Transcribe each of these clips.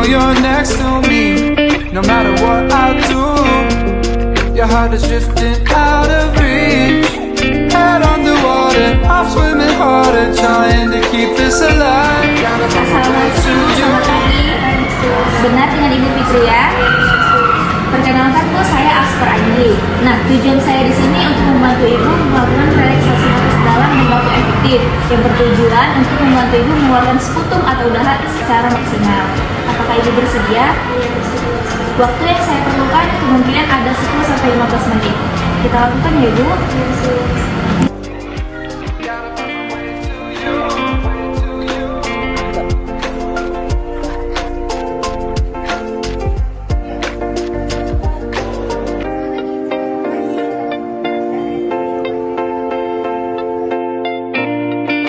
though you're next to me, no matter what I do, your heart is drifting out of reach. Head on the water, I'm swimming harder, trying to keep this alive. Gotta find my way to you. Selamat pagi. Benar dengan Ibu Fitri ya. Perkenalkan Bu, saya Asper Andi. Nah, tujuan saya di sini untuk membantu Ibu melakukan relaksasi napas dalam dan waktu efektif yang bertujuan untuk membantu Ibu mengeluarkan sputum atau dahak secara maksimal. Apakah Ibu bersedia? Waktu yang saya perlukan kemungkinan ada 10-15 menit. Kita lakukan ya Ibu.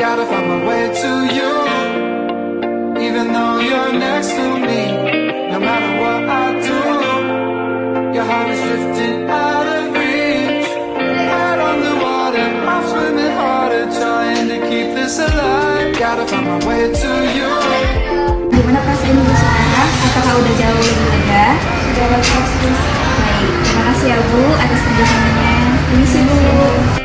Gotta find my way to you, even though you're next to me. No matter what I do, your heart is drifting out of reach. Head on the water, I'm swimming harder, trying to keep this alive. Gotta find my way to you. Gimana perasaan Ibu sekarang? Apakah udah jauh lebih lega? Sudah lepas. Baik, terima kasih ya Bu atas kerjasamanya. Permisi Bu.